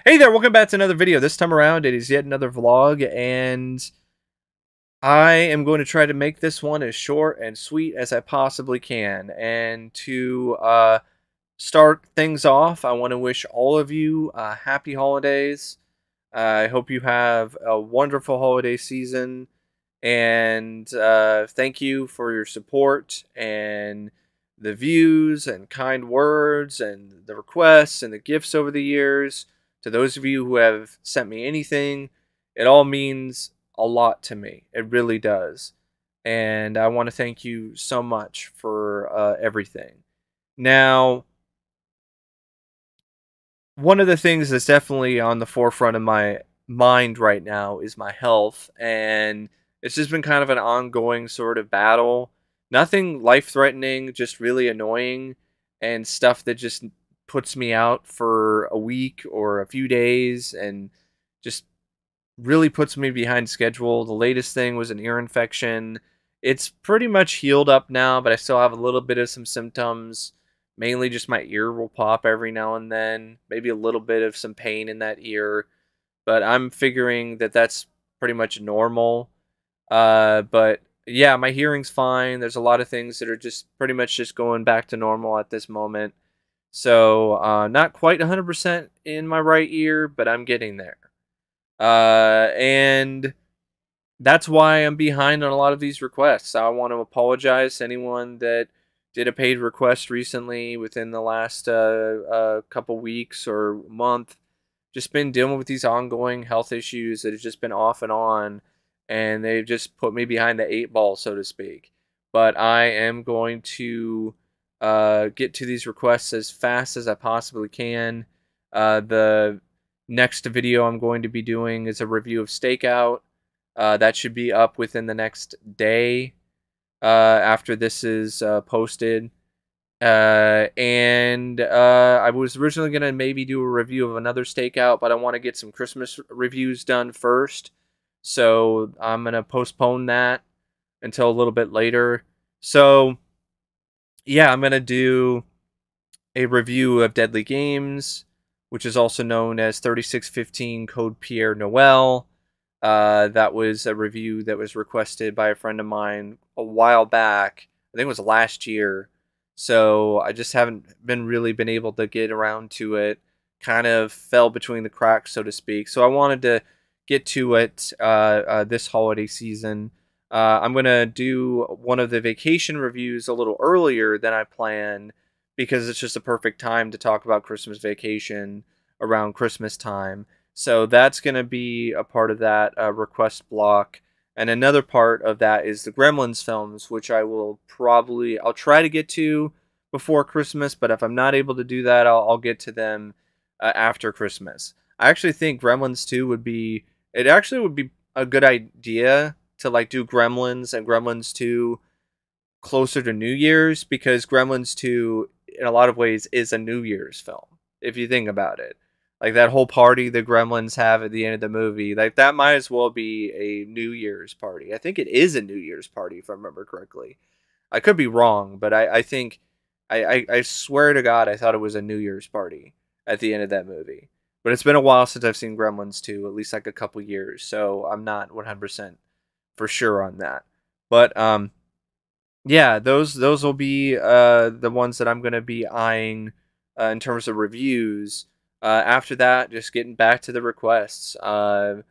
Hey there, welcome back to another video. This time around, it is yet another vlog, and I am going to try to make this one as short and sweet as I possibly can. And to start things off, I want to wish all of you happy holidays. I hope you have a wonderful holiday season, and thank you for your support and the views and kind words and the requests and the gifts over the years. To those of you who have sent me anything, it all means a lot to me. It really does. And I want to thank you so much for everything. Now, one of the things that's definitely on the forefront of my mind right now is my health, and it's just been kind of an ongoing sort of battle. Nothing life-threatening, just really annoying and stuff that just puts me out for a week or a few days and just really puts me behind schedule. The latest thing was an ear infection. It's pretty much healed up now, but I still have a little bit of some symptoms. Mainly just my ear will pop every now and then. Maybe a little bit of some pain in that ear. But I'm figuring that that's pretty much normal. But yeah, my hearing's fine. There's a lot of things that are just pretty much just going back to normal at this moment. So, not quite 100% in my right ear, but I'm getting there. And that's why I'm behind on a lot of these requests. I want to apologize to anyone that did a paid request recently within the last couple weeks or month. Just been dealing with these ongoing health issues that have just been off and on, and they've just put me behind the eight ball, so to speak. But I am going to get to these requests as fast as I possibly can. The next video I'm going to be doing is a review of Stakeout. That should be up within the next day after this is posted. And I was originally going to maybe do a review of another Stakeout, but I want to get some Christmas reviews done first. So I'm going to postpone that until a little bit later. So yeah, I'm going to do a review of Deadly Games, which is also known as 3615 Code Pierre Noel. That was a review that was requested by a friend of mine a while back. I think it was last year. So I just haven't really been able to get around to it. Kind of fell between the cracks, so to speak. So I wanted to get to it this holiday season. I'm going to do one of the vacation reviews a little earlier than I planned because it's just a perfect time to talk about Christmas Vacation around Christmas time. So that's going to be a part of that request block. And another part of that is the Gremlins films, which I'll try to get to before Christmas, but if I'm not able to do that, I'll get to them after Christmas. I actually think Gremlins 2 would be a good idea to like do Gremlins and Gremlins 2 closer to New Year's, because Gremlins 2 in a lot of ways is a New Year's film if you think about it. Like that whole party the Gremlins have at the end of the movie, like that might as well be a New Year's party. I think it is a New Year's party if I remember correctly. I could be wrong, but I think I swear to God I thought it was a New Year's party at the end of that movie. But it's been a while since I've seen Gremlins 2, at least like a couple years, so I'm not 100% for sure on that. But yeah, those will be the ones that I'm going to be eyeing in terms of reviews. After that, just getting back to the requests. I'm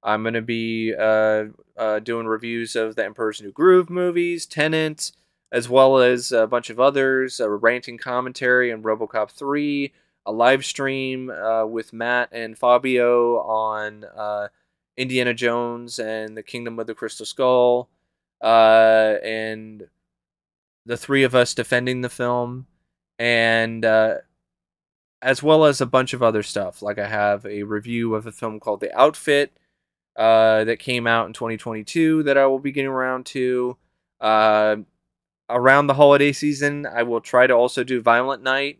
going to be doing reviews of the Emperor's New Groove movies, Tenet, as well as a bunch of others, a ranting commentary on RoboCop 3, a live stream with Matt and Fabio on Indiana Jones and the Kingdom of the Crystal Skull, and the three of us defending the film, and as well as a bunch of other stuff. Like I have a review of a film called The Outfit that came out in 2022 that I will be getting around to. Around the holiday season, I will try to also do Violent Night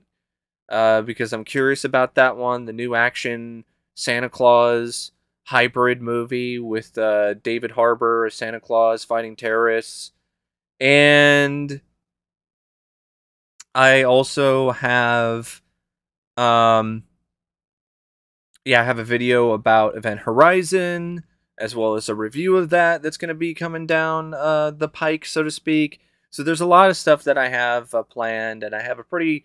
because I'm curious about that one. The new action Santa Claus hybrid movie with David Harbour as Santa Claus fighting terrorists. And I also have yeah, I have a video about Event Horizon, as well as a review of that that's going to be coming down the pike, so to speak. So there's a lot of stuff that I have planned, and I have a pretty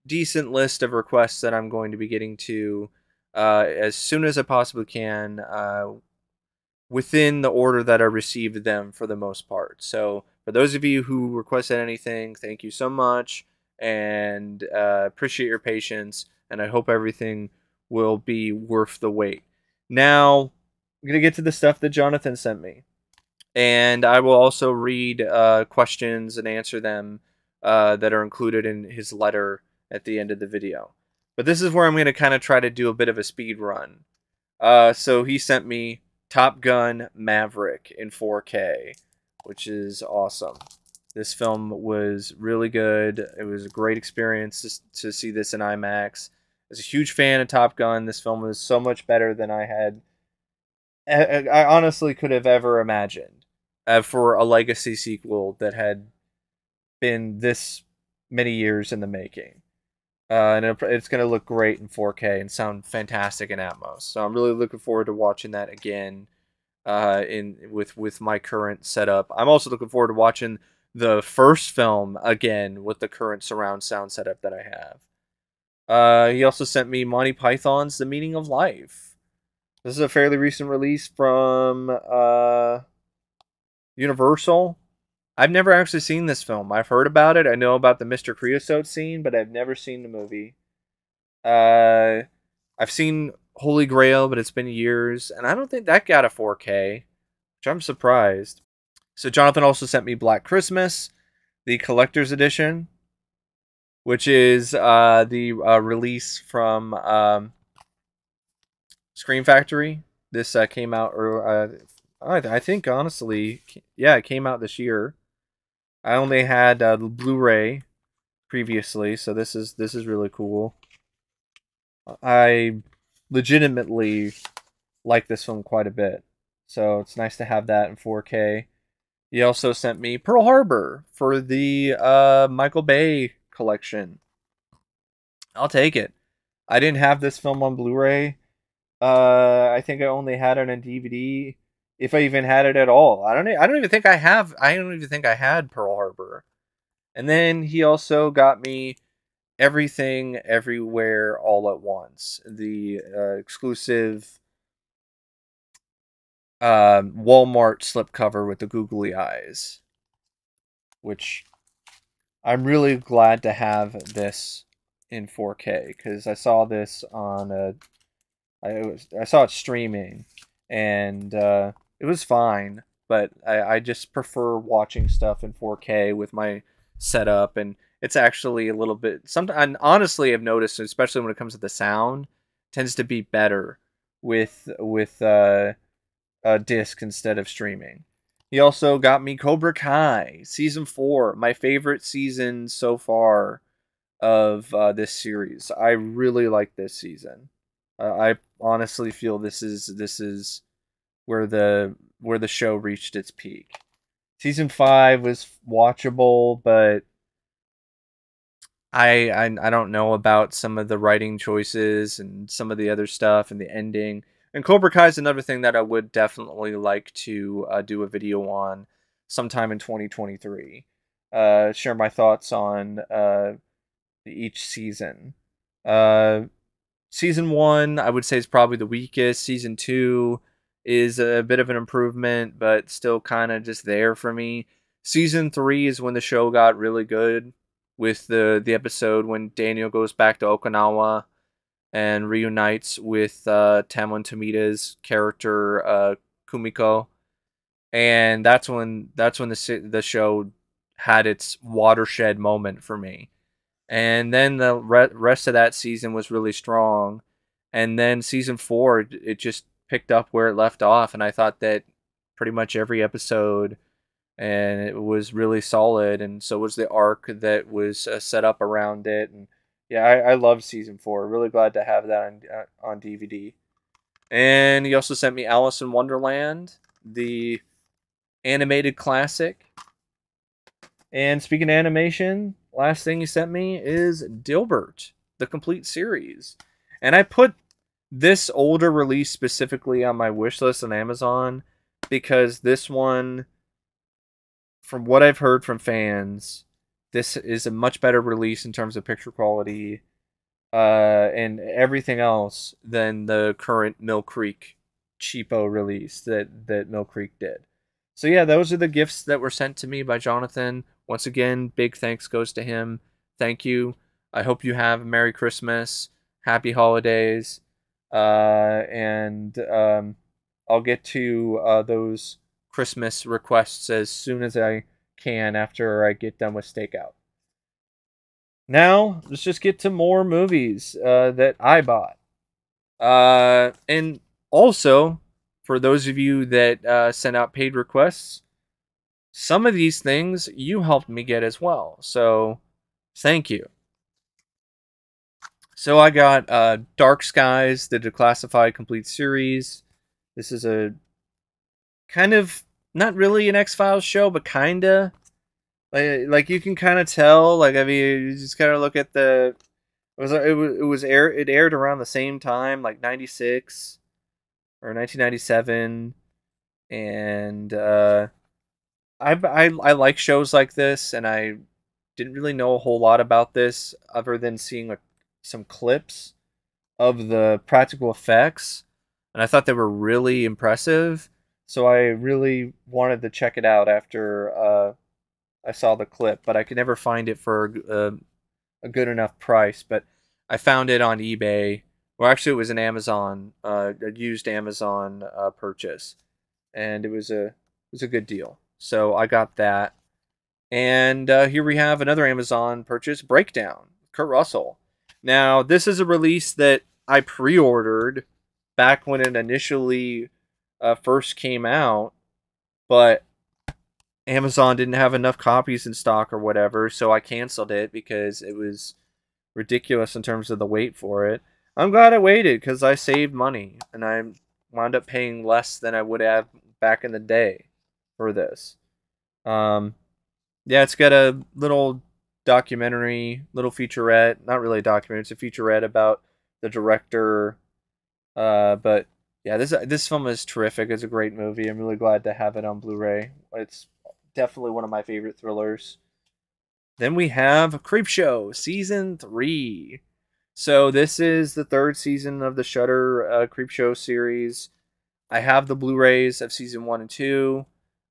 decent list of requests that I'm going to be getting to as soon as I possibly can, within the order that I received them for the most part. So for those of you who requested anything, thank you so much, and appreciate your patience, and I hope everything will be worth the wait. Now, I'm going to get to the stuff that Jonathan sent me, and I will also read questions and answer them that are included in his letter at the end of the video. But this is where I'm going to kind of try to do a bit of a speed run. So he sent me Top Gun Maverick in 4K, which is awesome. This film was really good. It was a great experience to see this in IMAX. As a huge fan of Top Gun, this film was so much better than I honestly could have ever imagined for a legacy sequel that had been this many years in the making. And it's going to look great in 4K and sound fantastic in Atmos. So I'm really looking forward to watching that again with my current setup. I'm also looking forward to watching the first film again with the current surround sound setup that I have. He also sent me Monty Python's The Meaning of Life. This is a fairly recent release from Universal. I've never actually seen this film. I've heard about it. I know about the Mr. Creosote scene, but I've never seen the movie. I've seen Holy Grail, but it's been years, and I don't think that got a 4K, which I'm surprised. So Jonathan also sent me Black Christmas, the collector's edition, which is the release from Scream Factory. This came out, I think honestly, yeah, it came out this year. I only had the Blu-ray previously, so this is really cool. I legitimately like this film quite a bit, so it's nice to have that in 4K. He also sent me Pearl Harbor for the Michael Bay collection. I'll take it. I didn't have this film on Blu-ray. I think I only had it on DVD, if I even had it at all. I don't even think I have. I don't even think I had Pearl Harbor. And then he also got me Everything Everywhere All at Once, the exclusive Walmart slipcover with the googly eyes, which I'm really glad to have this in 4K, because I saw this on I saw it streaming, and it was fine, but I just prefer watching stuff in 4K with my setup, and it's actually a little bit. Sometimes, honestly, I've noticed, especially when it comes to the sound, tends to be better with a disc instead of streaming. He also got me Cobra Kai season 4, my favorite season so far of this series. I really like this season. I honestly feel this is where the show reached its peak. Season 5 was watchable, but I don't know about some of the writing choices and some of the other stuff and the ending. And Cobra Kai is another thing that I would definitely like to do a video on sometime in 2023. Share my thoughts on each season. Season 1, I would say, is probably the weakest. Season 2 is a bit of an improvement, but still kind of just there for me. Season 3 is when the show got really good, with the episode when Daniel goes back to Okinawa and reunites with Tamlin Tomida's character Kumiko, and that's when the show had its watershed moment for me. And then the rest of that season was really strong, and then season 4, it just picked up where it left off, and I thought that pretty much every episode, and it was really solid, and so was the arc that was set up around it. And yeah, I love season 4. Really glad to have that on DVD. And he also sent me Alice in Wonderland, the animated classic. And speaking of animation, last thing he sent me is Dilbert, the complete series. And I put this older release specifically on my wish list on Amazon, because this one, from what I've heard from fans, this is a much better release in terms of picture quality and everything else than the current Mill Creek cheapo release that Mill Creek did. So yeah, those are the gifts that were sent to me by Jonathan. Once again, big thanks goes to him. Thank you. I hope you have a Merry Christmas, Happy Holidays, and I'll get to those Christmas requests as soon as I can after I get done with Stakeout. Now, let's just get to more movies that I bought. And also, for those of you that sent out paid requests, some of these things you helped me get as well. So, thank you. So I got Dark Skies, the Declassified Complete Series. This is a kind of, not really an X-Files show, but kinda. Like you can kind of tell. Like, I mean, you just kind of look at the. It aired around the same time, like 96 or 1997, and I like shows like this, and I didn't really know a whole lot about this other than seeing like some clips of the practical effects, and I thought they were really impressive. So I really wanted to check it out after I saw the clip, but I could never find it for a good enough price. But I found it on eBay. Well, actually, it was an Amazon, a used Amazon purchase, and it was a good deal. So I got that, and here we have another Amazon purchase, Breakdown, Kurt Russell. Now, this is a release that I pre-ordered back when it initially first came out, but Amazon didn't have enough copies in stock or whatever, so I canceled it because it was ridiculous in terms of the wait for it. I'm glad I waited because I saved money, and I wound up paying less than I would have back in the day for this. Yeah, it's got a little documentary, little featurette. Not really a documentary, it's a featurette about the director. But yeah, this film is terrific. It's a great movie. I'm really glad to have it on Blu-ray. It's definitely one of my favorite thrillers. Then we have Creepshow Season 3. So this is the third season of the Shudder Creepshow series. I have the Blu-rays of Season 1 and 2.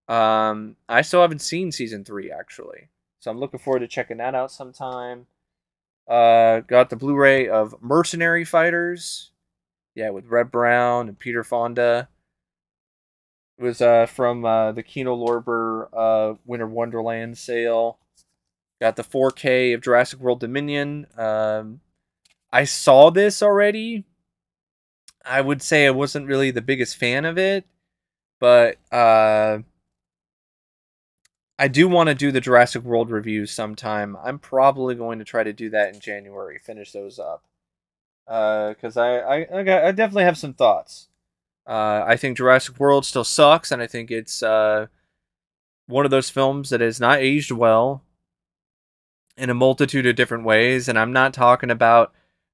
I still haven't seen Season 3, actually. So I'm looking forward to checking that out sometime. Got the Blu-ray of Mercenary Fighters. Yeah, with Red Brown and Peter Fonda. It was from the Kino Lorber Winter Wonderland sale. Got the 4K of Jurassic World Dominion. I saw this already. I would say I wasn't really the biggest fan of it, but I do want to do the Jurassic World reviews sometime. I'm probably going to try to do that in January, finish those up. Because I definitely have some thoughts. I think Jurassic World still sucks, and I think it's one of those films that has not aged well in a multitude of different ways. And I'm not talking about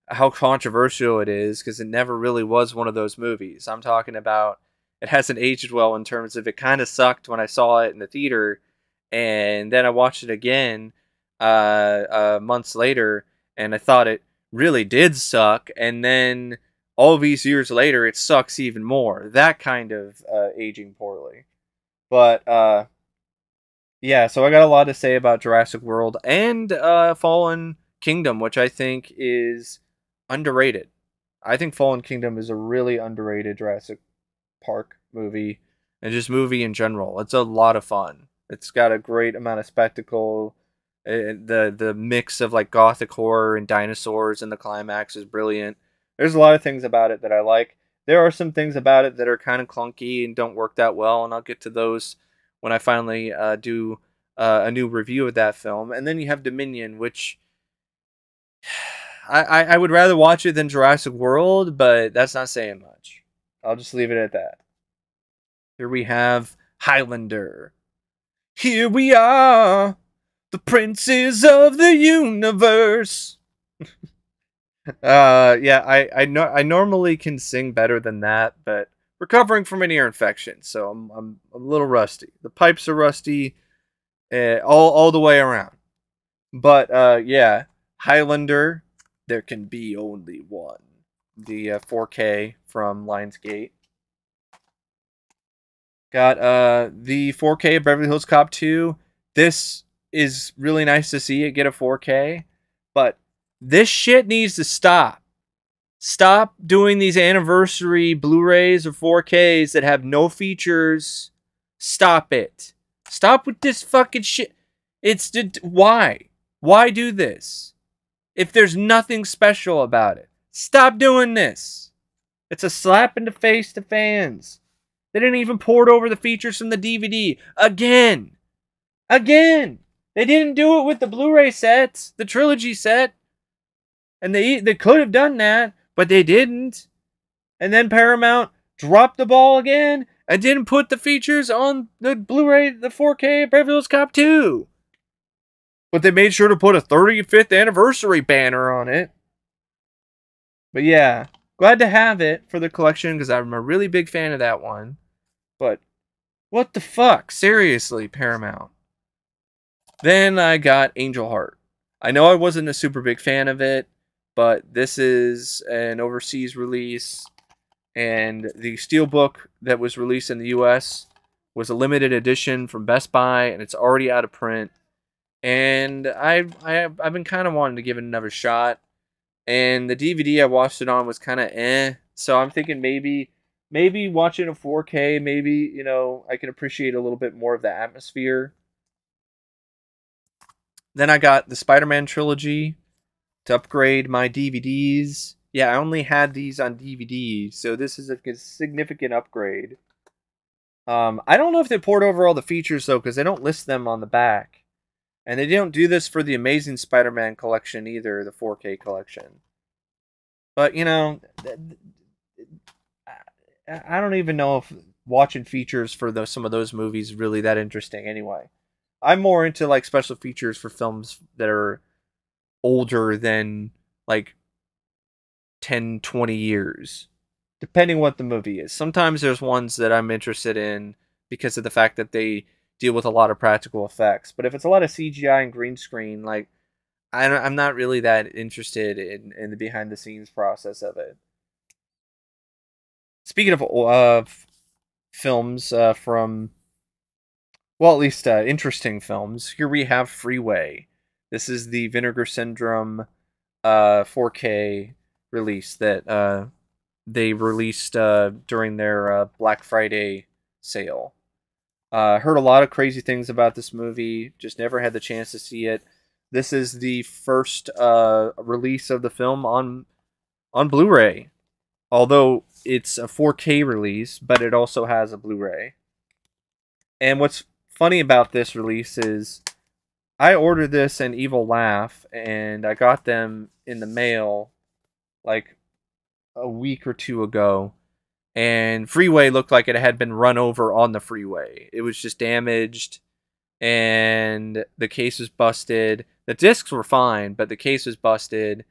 how controversial it is, because it never really was one of those movies. I'm talking about it hasn't aged well in terms of it kind of sucked when I saw it in the theater, and then I watched it again months later, and I thought it really did suck, and then all these years later it sucks even more. That kind of aging poorly. But yeah, so I got a lot to say about Jurassic World and Fallen Kingdom, which I think is underrated. I think Fallen Kingdom is a really underrated Jurassic Park movie, and just movie in general. It's a lot of fun. It's got a great amount of spectacle. The mix of like gothic horror and dinosaurs in the climax is brilliant. There's a lot of things about it that I like. There are some things about it that are kind of clunky and don't work that well, and I'll get to those when I finally do a new review of that film. And then you have Dominion, which I would rather watch it than Jurassic World, but that's not saying much. I'll just leave it at that. Here we have Highlander. Here we are, the princes of the universe. Yeah, I know I normally can sing better than that, but recovering from an ear infection, so I'm a little rusty. The pipes are rusty, all the way around. But yeah, Highlander, there can be only one. The 4K from Lionsgate. Got the 4K of Beverly Hills Cop 2. This is really nice to see it get a 4K, but this shit needs to stop. Stop doing these anniversary Blu-rays or 4Ks that have no features. Stop it. Stop with this fucking shit. Why? Why do this? If there's nothing special about it. Stop doing this. It's a slap in the face to fans. They didn't even port over the features from the DVD. Again. Again. They didn't do it with the Blu-ray sets, the trilogy set. And they could have done that, but they didn't. And then Paramount dropped the ball again and didn't put the features on the Blu-ray, the 4K Beverly Hills Cop 2. But they made sure to put a 35th anniversary banner on it. But yeah, glad to have it for the collection because I'm a really big fan of that one. But what the fuck? Seriously, Paramount. Then I got Angel Heart. I know I wasn't a super big fan of it, but this is an overseas release. And the steelbook that was released in the US was a limited edition from Best Buy, and it's already out of print. And I've been kind of wanting to give it another shot. And the DVD I watched it on was kind of eh. So I'm thinking maybe watching a 4K, maybe, you know, I can appreciate a little bit more of the atmosphere. Then I got the Spider-Man trilogy to upgrade my DVDs. Yeah, I only had these on DVD, so this is a significant upgrade. I don't know if they poured over all the features, though, because they don't list them on the back. And they don't do this for the Amazing Spider-Man collection either, the 4K collection. But, you know, I don't even know if watching features for some of those movies is really that interesting anyway. I'm more into, like, special features for films that are older than, like, 10, 20 years. Depending what the movie is. Sometimes there's ones that I'm interested in because of the fact that they deal with a lot of practical effects. But if it's a lot of CGI and green screen, like, I'm not really that interested in the behind the scenes process of it. Speaking of films from, well, at least interesting films, here we have Freeway. This is the Vinegar Syndrome 4K release that they released during their Black Friday sale. Heard a lot of crazy things about this movie. Just never had the chance to see it. This is the first release of the film on Blu-ray. Although it's a 4K release, but it also has a Blu-ray. And what's funny about this release is I ordered this in Evil Laugh, and I got them in the mail like a week or two ago. And Freeway looked like it had been run over on the freeway. It was just damaged, and the case was busted. The discs were fine, but the case was busted,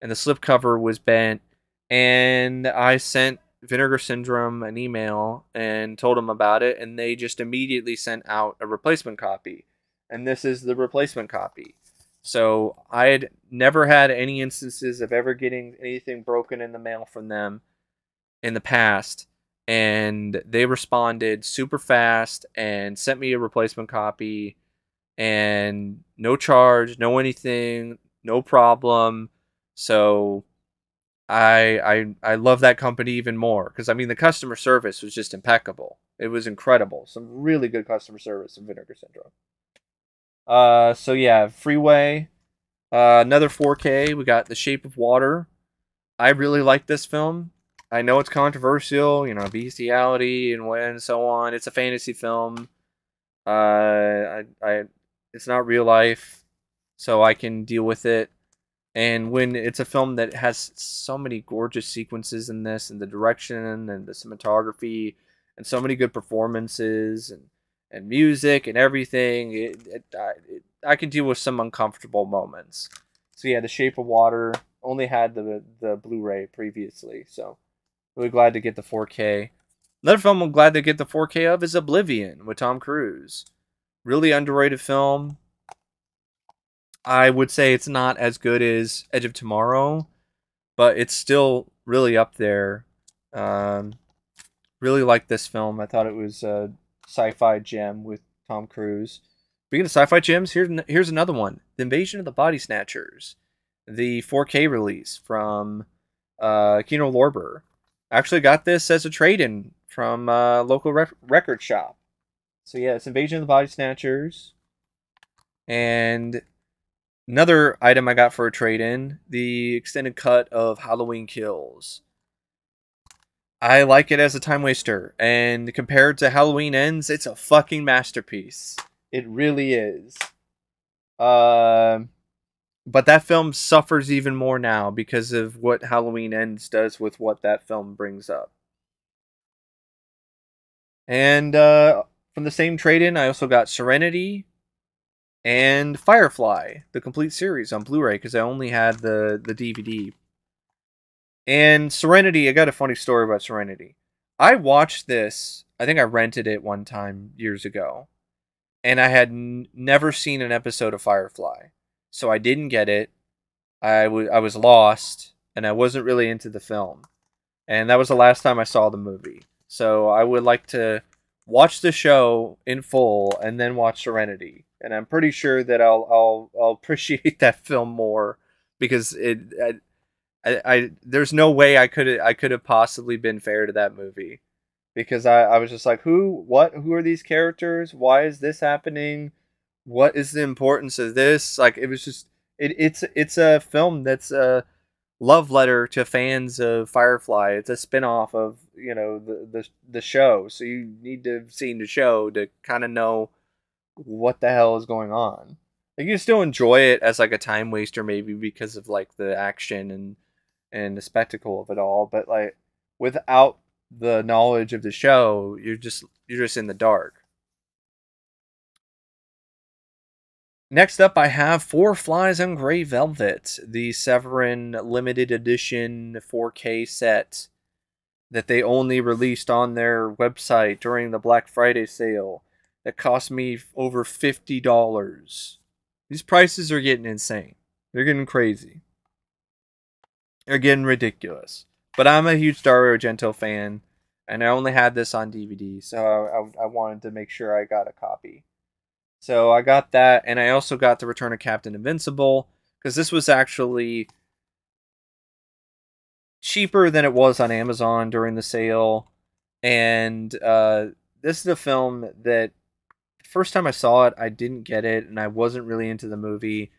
and the slipcover was bent. And I sent Vinegar Syndrome an email and told them about it, and they just immediately sent out a replacement copy. And this is the replacement copy. So I had never had any instances of ever getting anything broken in the mail from them in the past, and they responded super fast and sent me a replacement copy, and no charge, no anything, no problem. So I love that company even more because, I mean, the customer service was just impeccable. It was incredible. Some really good customer service in Vinegar Syndrome. So yeah, Freeway, another 4K. We got The Shape of Water. I really like this film. I know it's controversial, you know, bestiality and so on. It's a fantasy film. It's not real life, so I can deal with it. And when it's a film that has so many gorgeous sequences in this, and the direction and the cinematography, and so many good performances and music and everything, I can deal with some uncomfortable moments. So yeah, The Shape of Water. only had the Blu-ray previously, so really glad to get the 4K. Another film I'm glad to get the 4K of is Oblivion with Tom Cruise. Really underrated film. I would say it's not as good as Edge of Tomorrow, but it's still really up there. Um, really like this film. I thought it was a sci-fi gem with Tom Cruise. Speaking of sci-fi gems, here's another one: The Invasion of the Body Snatchers, the 4K release from Kino Lorber. I actually got this as a trade-in from a local record shop. So yeah, it's Invasion of the Body Snatchers, and another item I got for a trade-in: the extended cut of Halloween Kills. I like it as a time waster, and compared to Halloween Ends, it's a fucking masterpiece. It really is. But that film suffers even more now because of what Halloween Ends does with what that film brings up. And from the same trade-in, I also got Serenity and Firefly, the complete series on Blu-ray, because I only had the DVD. And Serenity, I got a funny story about Serenity. I watched this, I think I rented it one time years ago, and I had never seen an episode of Firefly. So I didn't get it. I was lost, and I wasn't really into the film. And that was the last time I saw the movie. So I would like to watch the show in full and then watch Serenity. And I'm pretty sure that I'll appreciate that film more because I there's no way I could have possibly been fair to that movie, because I was just like, who are these characters? Why is this happening? What is the importance of this? Like, it was just it's a film that's a love letter to fans of Firefly. It's a spin-off of, the show. So you need to have seen the show to kind of know what the hell is going on. Like, you still enjoy it as like a time waster maybe because of like the action and the spectacle of it all, but like without the knowledge of the show, you're just in the dark. Next up, I have Four Flies on Grey Velvet, the Severin limited edition 4K set that they only released on their website during the Black Friday sale. That cost me over $50. These prices are getting insane. They're getting crazy. They're getting ridiculous. But I'm a huge Dario Argento fan, and I only had this on DVD, so I wanted to make sure I got a copy. So I got that, and I also got The Return of Captain Invincible, because this was actually cheaper than it was on Amazon during the sale. And this is a film that the first time I saw it, I didn't get it, and I wasn't really into the movie.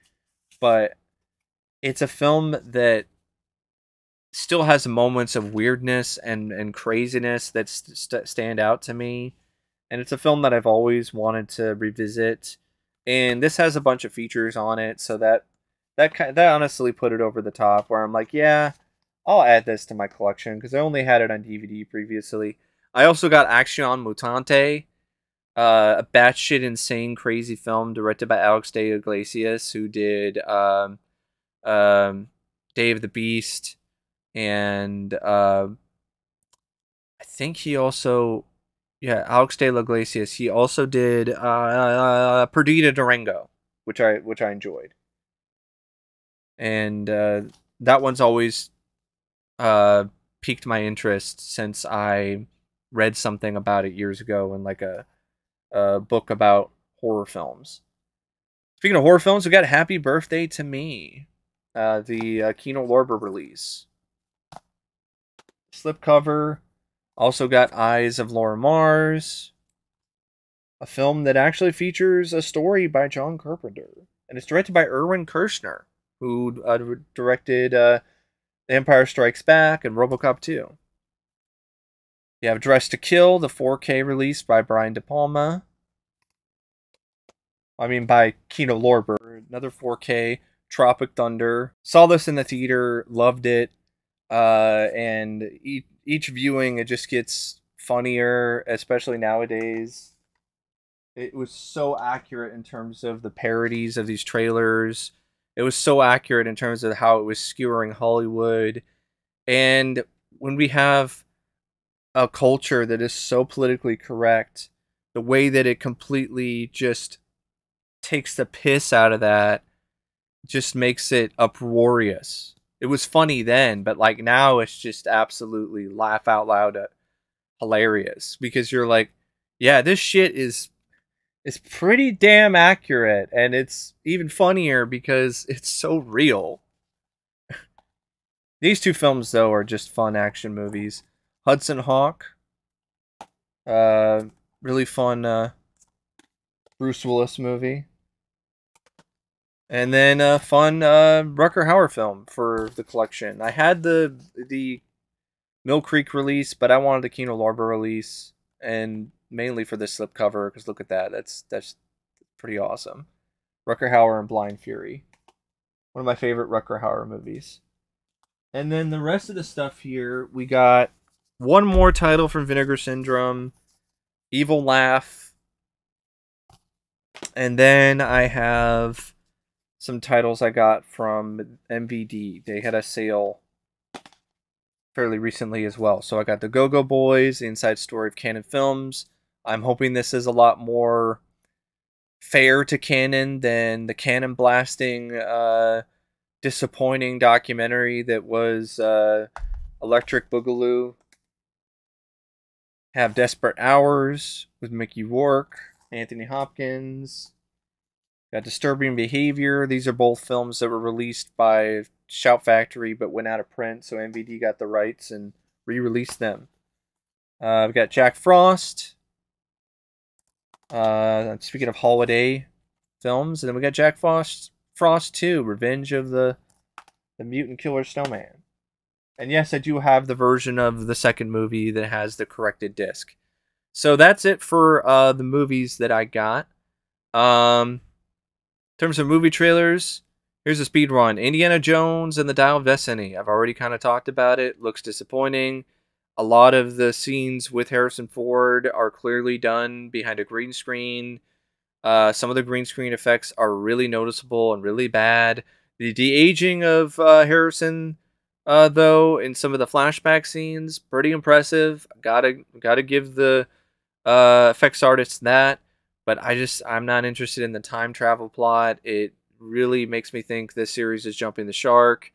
But it's a film that still has moments of weirdness and craziness that stand out to me. And it's a film that I've always wanted to revisit. And this has a bunch of features on it, so that honestly put it over the top. Where I'm like, yeah, I'll add this to my collection because I only had it on DVD previously. I also got Action Mutante, a batshit insane crazy film directed by Alex de Iglesias, who did Day of the Beast, and I think he also, yeah, Alex de la Iglesias. He also did Perdita Durango, which I enjoyed, and that one's always piqued my interest since I read something about it years ago in like a book about horror films. Speaking of horror films, we got Happy Birthday to Me, the Kino Lorber release. Slipcover. Also got Eyes of Laura Mars, a film that actually features a story by John Carpenter. And it's directed by Irwin Kershner, who directed The Empire Strikes Back and RoboCop 2. You have Dressed to Kill, the 4K release by Brian De Palma. By Kino Lorber. Another 4K, Tropic Thunder. Saw this in the theater, loved it. And each viewing, it just gets funnier, especially nowadays. It was so accurate in terms of the parodies of these trailers It was so accurate in terms of how it was skewering Hollywood. And when we have a culture that is so politically correct, the way that it completely just takes the piss out of that just makes it uproarious. It was funny then, but like now it's just absolutely laugh out loud hilarious because you're like, yeah, this shit is pretty damn accurate, and it's even funnier because it's so real. These two films though are just fun action movies. Hudson Hawk, uh, really fun Bruce Willis movie. And then a fun Rucker Hauer film for the collection. I had the Mill Creek release, but I wanted the Kino Lorber release, and mainly for the slipcover because look at that. That's pretty awesome. Rucker Hauer and Blind Fury, one of my favorite Rucker Hauer movies. And then the rest of the stuff here, we got one more title from Vinegar Syndrome, Evil Laugh, and then I have some titles I got from MVD. They had a sale fairly recently as well. So I got the Go-Go Boys, the Inside Story of Canon Films. I'm hoping this is a lot more fair to Canon than the Canon blasting disappointing documentary that was Electric Boogaloo. Have Desperate Hours with Mickey Rourke, Anthony Hopkins. Got Disturbing Behavior. These are both films that were released by Shout Factory but went out of print, so MVD got the rights and re-released them. We've got Jack Frost. Speaking of holiday films, and then we got Jack Frost 2, Revenge of the Mutant Killer Snowman. And yes, I do have the version of the second movie that has the corrected disc. So that's it for the movies that I got. In terms of movie trailers, here's a speed run. Indiana Jones and the Dial of Destiny. I've already kind of talked about it. Looks disappointing. A lot of the scenes with Harrison Ford are clearly done behind a green screen. Some of the green screen effects are really noticeable and really bad. The de-aging of Harrison, though, in some of the flashback scenes, pretty impressive. Gotta give the effects artists that. But I'm not interested in the time travel plot. It really makes me think this series is jumping the shark.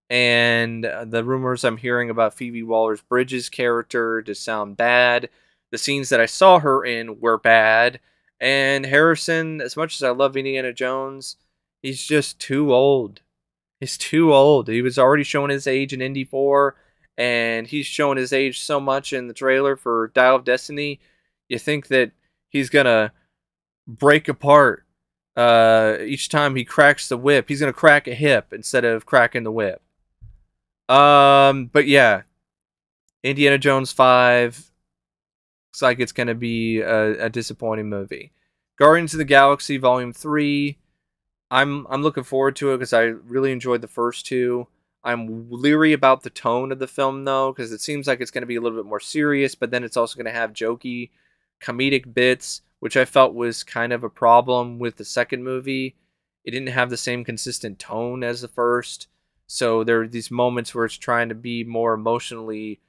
And the rumors I'm hearing about Phoebe Waller-Bridge's character just sound bad. The scenes that I saw her in were bad. And Harrison, as much as I love Indiana Jones, he's just too old. He's too old. He was already showing his age in Indy 4, and he's showing his age so much in the trailer for Dial of Destiny. You think that he's going to break apart each time he cracks the whip. He's going to crack a hip instead of cracking the whip. But yeah, Indiana Jones 5 looks like it's going to be a disappointing movie. Guardians of the Galaxy Volume 3, I'm looking forward to it because I really enjoyed the first two. I'm leery about the tone of the film, though, because it seems like it's going to be a little bit more serious, but then it's also going to have jokey, comedic bits, which I felt was kind of a problem with the second movie. It didn't have the same consistent tone as the first, so there are these moments where it's trying to be more emotionally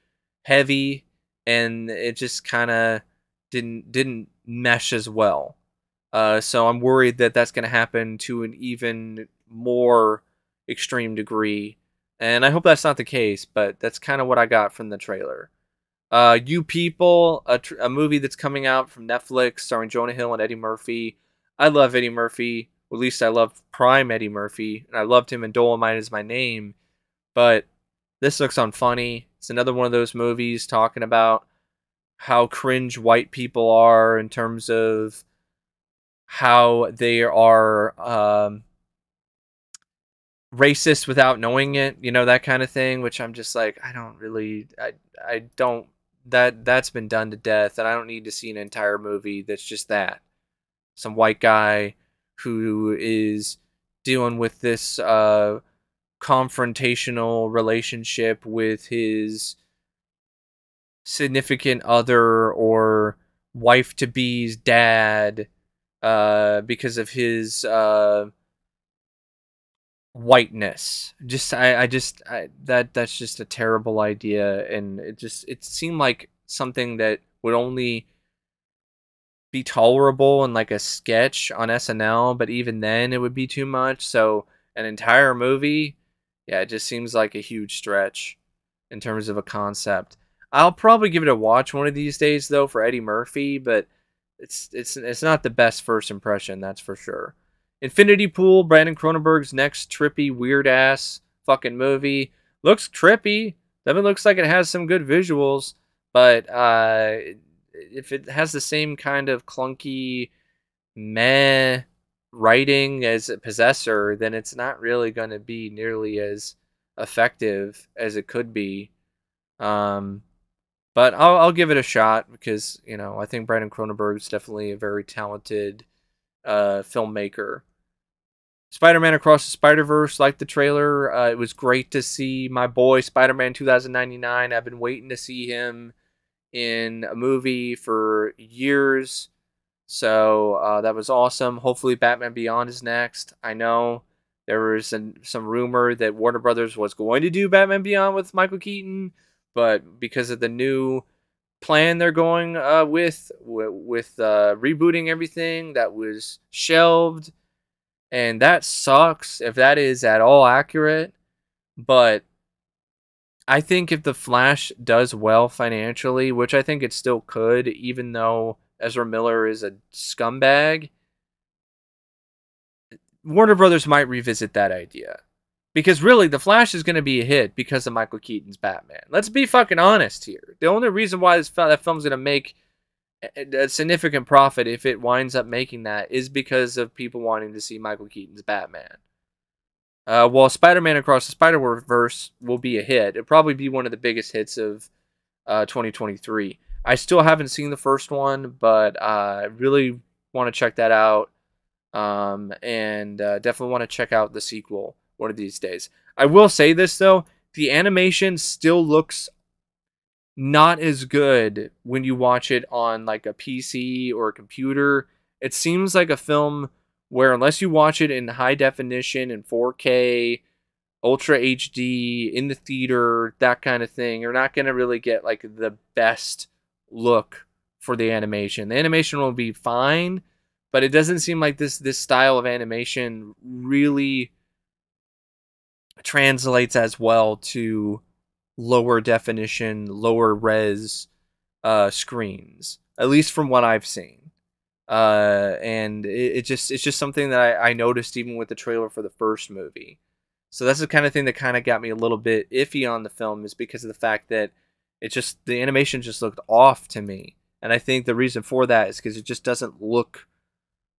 heavy, and it just kind of didn't mesh as well. So I'm worried that that's going to happen to an even more extreme degree, and I hope that's not the case, but that's kind of what I got from the trailer. You People, a movie that's coming out from Netflix starring Jonah Hill and Eddie Murphy. I love Eddie Murphy. At least I love prime Eddie Murphy, and I loved him in Dolomite Is My Name. But this looks unfunny. It's another one of those movies talking about how cringe white people are in terms of how they are racist without knowing it, you know, that kind of thing, which I'm just like, I don't, that's been done to death, and I don't need to see an entire movie that's just that. Some white guy who is dealing with this confrontational relationship with his significant other or wife-to-be's dad because of his whiteness. That's just a terrible idea, and it seemed like something that would only be tolerable in like a sketch on SNL, but even then it would be too much. So an entire movie, yeah, it just seems like a huge stretch in terms of a concept. I'll probably give it a watch one of these days though for Eddie Murphy, but it's not the best first impression, that's for sure. Infinity Pool, Brandon Cronenberg's next trippy, weird ass fucking movie. Looks trippy. Definitely looks like it has some good visuals, but if it has the same kind of clunky, meh writing as a Possessor, then it's not really going to be nearly as effective as it could be. Um, but I'll give it a shot because I think Brandon Cronenberg is definitely a very talented filmmaker. Spider-Man Across the Spider-Verse, like the trailer. It was great to see my boy Spider-Man 2099. I've been waiting to see him in a movie for years. So that was awesome. Hopefully Batman Beyond is next. I know there was some rumor that Warner Brothers was going to do Batman Beyond with Michael Keaton, but because of the new plan they're going with rebooting everything, that was shelved. And that sucks if that is at all accurate. But I think if The Flash does well financially, which I think it still could, even though Ezra Miller is a scumbag, Warner Brothers might revisit that idea. Because really, The Flash is going to be a hit because of Michael Keaton's Batman. Let's be fucking honest here. The only reason why that film's going to make a significant profit, if it winds up making that, is because of people wanting to see Michael Keaton's Batman. While Spider-Man Across the Spider-Verse will be a hit, it'll probably be one of the biggest hits of 2023. I still haven't seen the first one, but I really want to check that out. And definitely want to check out the sequel one of these days. I will say this, though. The animation still looks not as good when you watch it on like a PC or a computer. It seems like a film where unless you watch it in high definition in 4K, Ultra HD, in the theater, that kind of thing, you're not going to really get like the best look for the animation. The animation will be fine, but it doesn't seem like this style of animation really translates as well to lower definition, lower res screens, at least from what I've seen. And it's just something that I noticed even with the trailer for the first movie. So that's the kind of thing that kind of got me a little bit iffy on the film, is because of the fact that the animation just looked off to me. And I think the reason for that is because it just doesn't look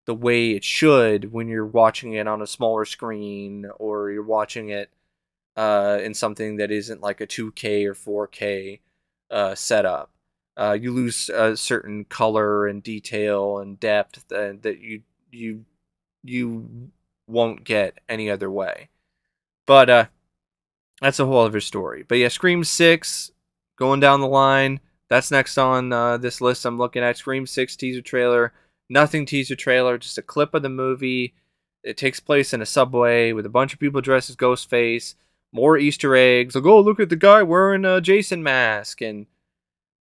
the way it should when you're watching it on a smaller screen, or you're watching it in something that isn't like a 2K or 4K setup. You lose a certain color and detail and depth that you won't get any other way. But that's a whole other story. But yeah, Scream 6, going down the line. That's next on this list I'm looking at. Scream 6 teaser trailer. Nothing teaser trailer, just a clip of the movie. It takes place in a subway with a bunch of people dressed as Ghostface. More Easter eggs. Like, oh, look at the guy wearing a Jason mask. And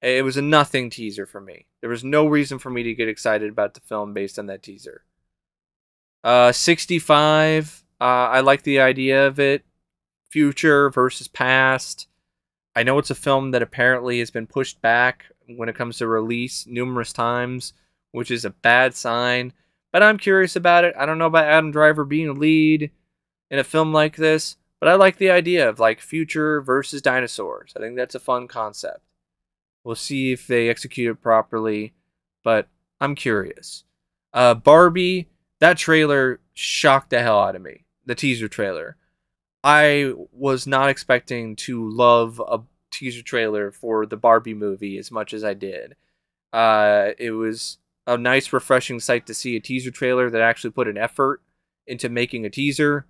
it was a nothing teaser for me. There was no reason for me to get excited about the film based on that teaser. 65. I like the idea of it. Future versus past. I know it's a film that apparently has been pushed back when it comes to release numerous times, which is a bad sign. But I'm curious about it. I don't know about Adam Driver being a lead in a film like this, but I like the idea of like future versus dinosaurs. I think that's a fun concept. We'll see if they execute it properly, but I'm curious. Barbie, that trailer shocked the hell out of me. The teaser trailer. I was not expecting to love a teaser trailer for the Barbie movie as much as I did. It was a nice, refreshing sight to see a teaser trailer that actually put an effort into making a teaser.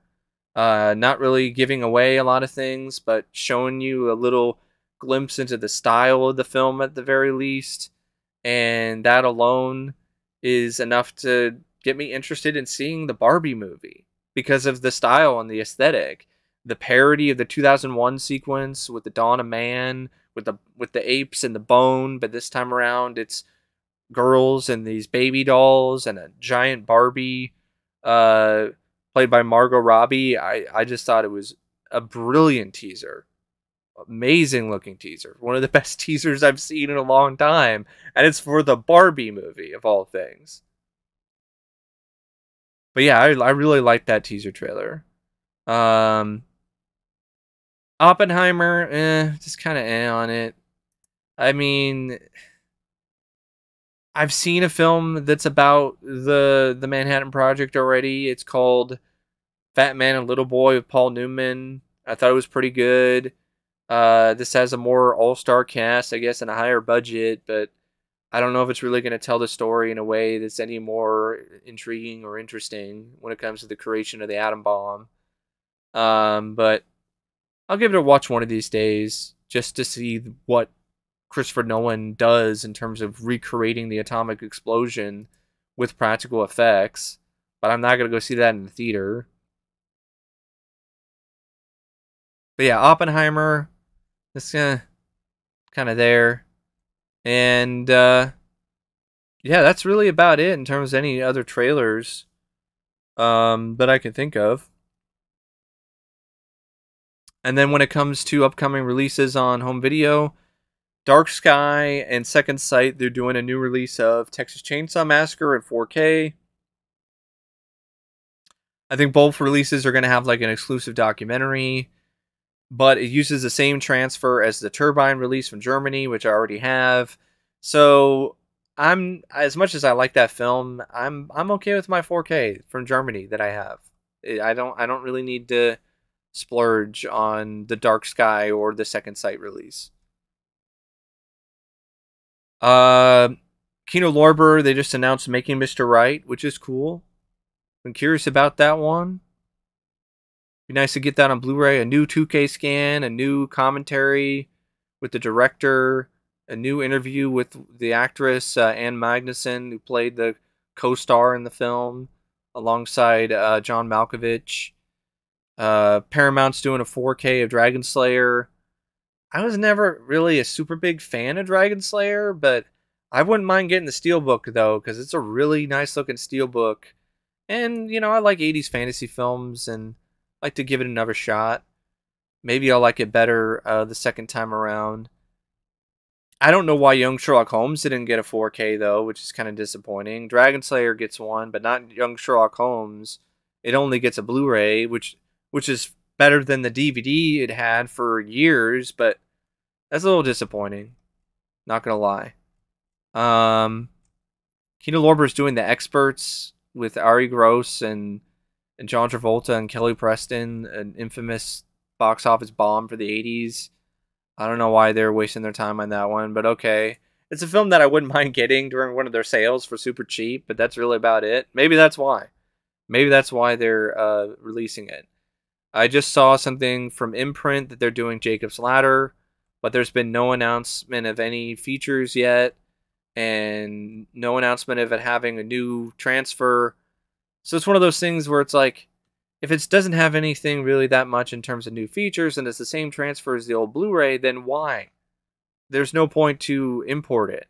Not really giving away a lot of things, but showing you a little glimpse into the style of the film at the very least. And that alone is enough to get me interested in seeing the Barbie movie. because of the style and the aesthetic. The parody of the 2001 sequence with the Dawn of Man, with the apes and the bone, but this time around it's girls and these baby dolls and a giant Barbie, played by Margot Robbie. I just thought it was a brilliant teaser. Amazing looking teaser. One of the best teasers I've seen in a long time. And it's for the Barbie movie, of all things. But yeah, I really liked that teaser trailer. Oppenheimer, just kind of on it. I mean, I've seen a film that's about the Manhattan Project already. It's called Fat Man and Little Boy with Paul Newman. I thought it was pretty good. This has a more all-star cast, I guess, and a higher budget, but I don't know if it's really going to tell the story in a way that's any more intriguing or interesting when it comes to the creation of the atom bomb. But I'll give it a watch one of these days just to see what Christopher Nolan does in terms of recreating the atomic explosion with practical effects. But I'm not going to go see that in the theater. But yeah, Oppenheimer, it's kind of there. And yeah, that's really about it in terms of any other trailers that I can think of. And then when it comes to upcoming releases on home video, Dark Sky and Second Sight, they're doing a new release of Texas Chainsaw Massacre in 4K. I think both releases are going to have like an exclusive documentary, but it uses the same transfer as the Turbine release from Germany, which I already have. So I'm, as much as I like that film, I'm okay with my 4K from Germany that I have. I don't really need to splurge on the Dark Sky or the Second Sight release. Kino Lorber, they just announced Making Mr. Right, which is cool. Been curious about that one. Be nice to get that on Blu-ray. A new 2K scan, a new commentary with the director, a new interview with the actress Anne Magnuson, who played the co-star in the film, alongside John Malkovich. Paramount's doing a 4K of Dragon Slayer. I was never really a super big fan of Dragon Slayer, but I wouldn't mind getting the Steelbook, though, because it's a really nice looking Steelbook. And, you know, I like 80s fantasy films and like to give it another shot. Maybe I'll like it better the second time around. I don't know why Young Sherlock Holmes didn't get a 4K, though, which is kind of disappointing. Dragon Slayer gets one, but not Young Sherlock Holmes. It only gets a Blu-ray, which is better than the DVD it had for years, but that's a little disappointing. Not gonna lie. Kino Lorber's doing The Experts with Ari Gross and John Travolta and Kelly Preston, an infamous box office bomb for the 80s. I don't know why they're wasting their time on that one, but okay. It's a film that I wouldn't mind getting during one of their sales for super cheap, but that's really about it. Maybe that's why. Maybe that's why they're releasing it. I just saw something from Imprint that they're doing Jacob's Ladder, but there's been no announcement of any features yet, and no announcement of it having a new transfer. So it's one of those things where it's like, if it doesn't have anything really that much in terms of new features, and it's the same transfer as the old Blu-ray, then why? There's no point to import it.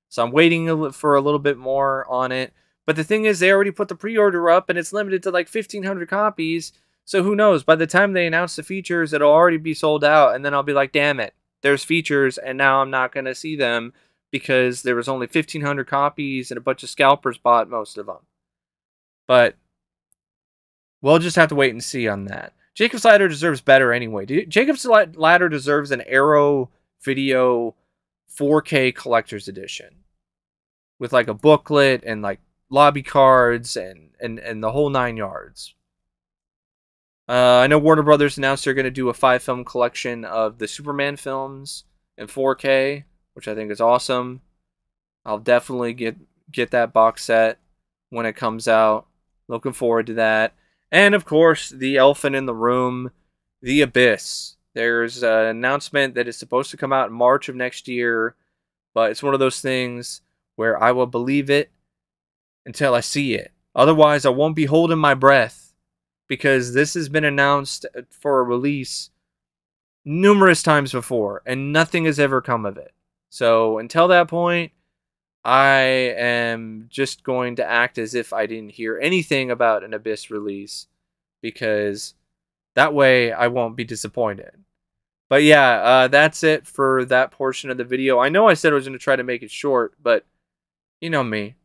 So I'm waiting for a little bit more on it. But the thing is, they already put the pre-order up, and it's limited to like 1,500 copies. So who knows? By the time they announce the features, it'll already be sold out, and then I'll be like, damn it, there's features, and now I'm not going to see them because there was only 1,500 copies, and a bunch of scalpers bought most of them. But we'll just have to wait and see on that. Jacob's Ladder deserves better anyway. Jacob's Ladder deserves an Arrow Video 4K Collector's Edition with like a booklet and like lobby cards and the whole 9 yards. I know Warner Brothers announced they're going to do a 5-film collection of the Superman films in 4K, which I think is awesome. I'll definitely get that box set when it comes out. Looking forward to that. And of course, the elephant in the room, The Abyss. There's an announcement that is supposed to come out in March of next year, but it's one of those things where I will believe it until I see it. Otherwise, I won't be holding my breath, because this has been announced for a release numerous times before, and nothing has ever come of it. So until that point, I am just going to act as if I didn't hear anything about an Abyss release, because that way I won't be disappointed. But yeah, that's it for that portion of the video. I know I said I was going to try to make it short, but you know me.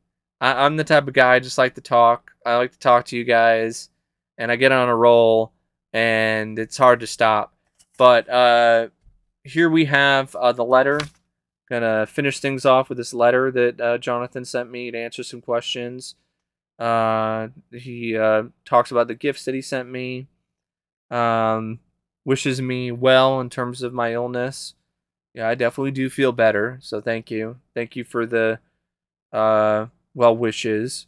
I'm the type of guy, I just like to talk. I like to talk to you guys, and I get on a roll, and it's hard to stop. But here we have the letter. Gonna finish things off with this letter that Jonathan sent me to answer some questions. He talks about the gifts that he sent me. Wishes me well in terms of my illness. Yeah, I definitely do feel better, so thank you. Thank you for the well wishes.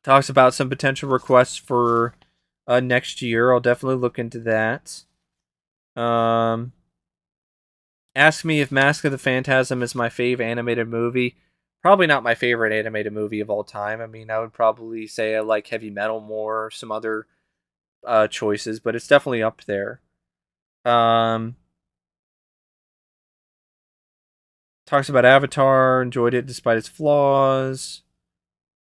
Talks about some potential requests for next year. I'll definitely look into that. Ask me if Mask of the Phantasm is my fave animated movie. Probably not my favorite animated movie of all time. I mean, I would probably say I like Heavy Metal more, or some other choices, but it's definitely up there. Talks about Avatar, enjoyed it despite its flaws.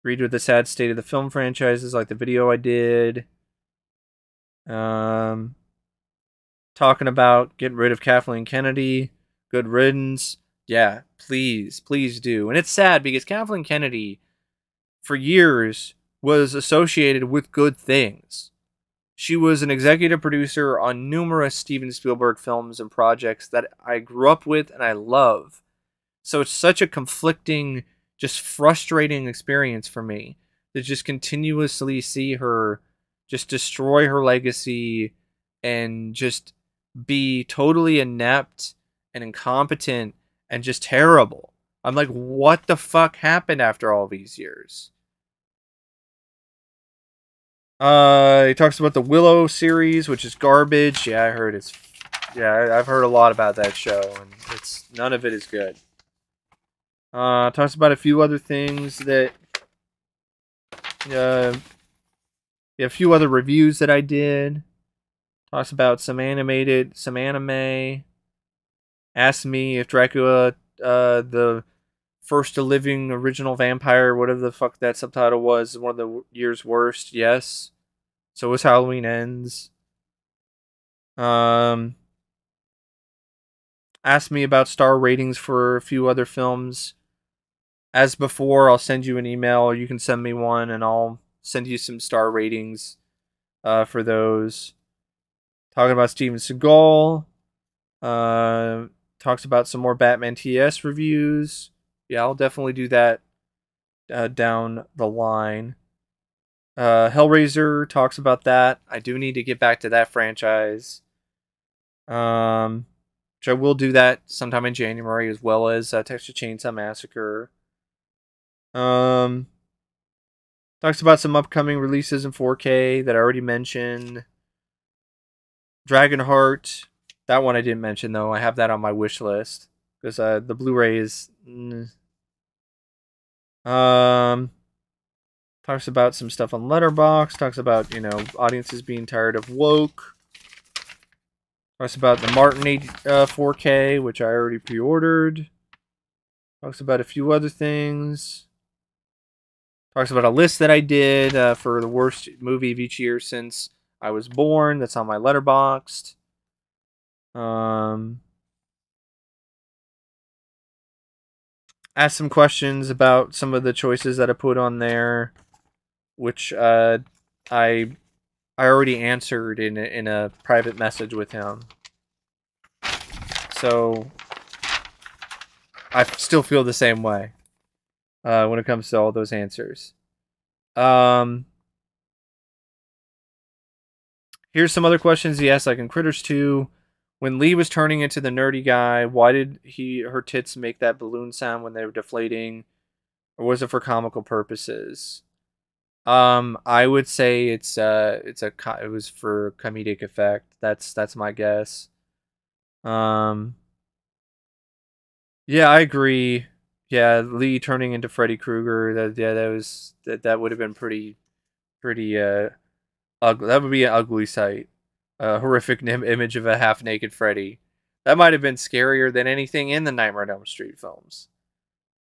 Agreed with the sad state of the film franchises, like the video I did. Talking about getting rid of Kathleen Kennedy. Good riddance. Yeah, please do. And it's sad because Kathleen Kennedy, for years, was associated with good things. She was an executive producer on numerous Steven Spielberg films and projects that I grew up with and I love. So it's such a conflicting, just frustrating experience for me to just continuously see her just destroy her legacy and just be totally inept and incompetent and just terrible. I'm like, what the fuck happened after all these years? He talks about the Willow series, which is garbage. Yeah, I heard it's... Yeah, I've heard a lot about that show, and it's none of it is good. Talks about a few other things that... a few other reviews that I did. Talks about some anime. Asked me if Dracula, the first living original vampire, whatever the fuck that subtitle was, one of the year's worst. Yes. So was Halloween Ends. Asked me about star ratings for a few other films. As before, I'll send you an email, or you can send me one, and I'll send you some star ratings for those. Talking about Steven Seagal. Talks about some more Batman TS reviews. Yeah, I'll definitely do that down the line. Hellraiser talks about that. I do need to get back to that franchise. Which I will do that sometime in January, as well as Texas Chainsaw Massacre. Talks about some upcoming releases in 4K that I already mentioned. Dragonheart. That one I didn't mention, though. I have that on my wish list. Because the Blu-ray is... Talks about some stuff on Letterboxd. Talks about, audiences being tired of woke. Talks about the Martin 4K, which I already pre-ordered. Talks about a few other things. Talks about a list that I did for the worst movie of each year since I was born. That's on my Letterboxd. Asked some questions about some of the choices that I put on there, which I already answered in a private message with him. So I still feel the same way when it comes to all those answers. Here's some other questions he asked, like in Critters 2. When Lee was turning into the nerdy guy, why did her tits make that balloon sound when they were deflating? Or was it for comical purposes? I would say it was for comedic effect. That's my guess. Yeah, I agree. Yeah, Lee turning into Freddy Krueger. That would have been pretty pretty ugly. That would be an ugly sight. A horrific image of a half-naked Freddy. That might have been scarier than anything in the Nightmare on Elm Street films.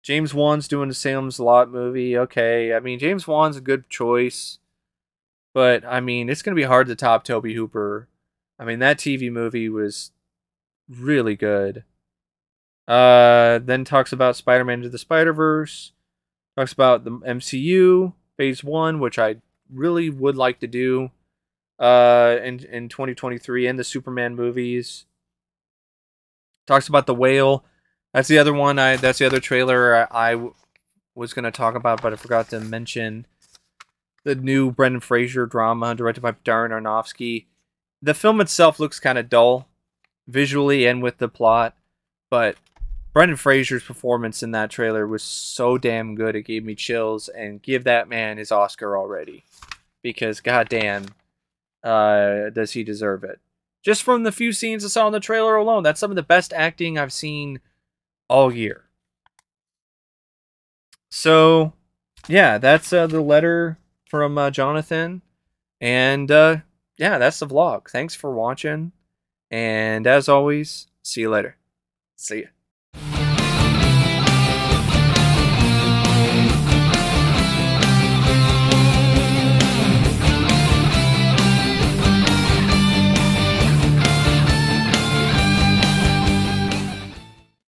James Wan's doing the Salem's Lot movie. Okay, I mean, James Wan's a good choice. But, I mean, it's going to be hard to top Tobe Hooper. I mean, that TV movie was really good. Then talks about Spider-Man Into the Spider-Verse. Talks about the MCU Phase 1, which I really would like to do in 2023, and the Superman movies. Talks about The Whale. That's the other one. That's the other trailer I was going to talk about, but I forgot to mention. The new Brendan Fraser drama directed by Darren Aronofsky. The film itself looks kind of dull, visually and with the plot, but Brendan Fraser's performance in that trailer was so damn good it gave me chills, and give that man his Oscar already. Because goddamn, does he deserve it. Just from the few scenes I saw in the trailer alone, that's some of the best acting I've seen all year. So, yeah, that's the letter from Jonathan. And yeah, that's the vlog. Thanks for watching. And as always, see you later. See ya.